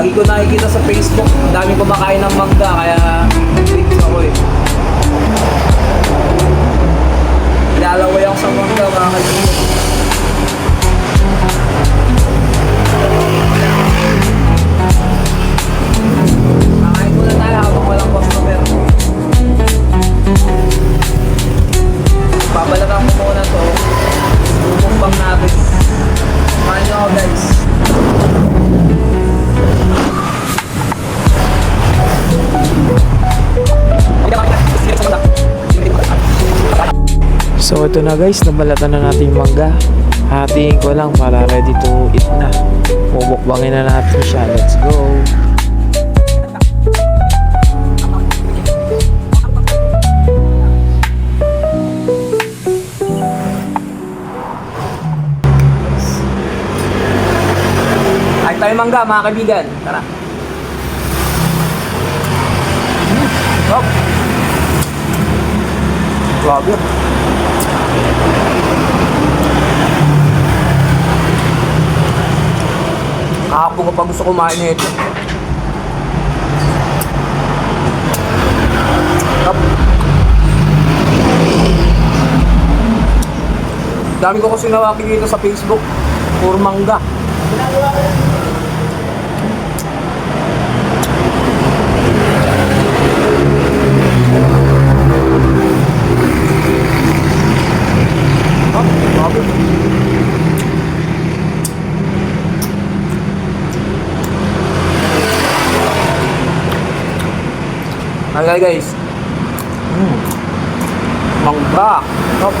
Lagi ko nakikita sa Facebook, ang daming kumakain ng mangga, kaya dito ako eh. Nilalaway ako sa mangga, mga kaibigan. Kakain muna tayo habang walang customer. Babalatan ko muna to. Bumukbang natin. Samahan nyo ako, guys. So ito na guys, nabalatan na natin yung mangga. Hatiin ko lang para ready to eat na. Bubukbangin na natin siya. Let's go! Kain tayo mangga, mga kaibigan. Tara. Stop. Grabe. Kahapon ko pa gusto kumain nito. Stop. Dami ko kasi nakikita sa Facebook. Puro mangga. Ay guys. Mangga. Stop.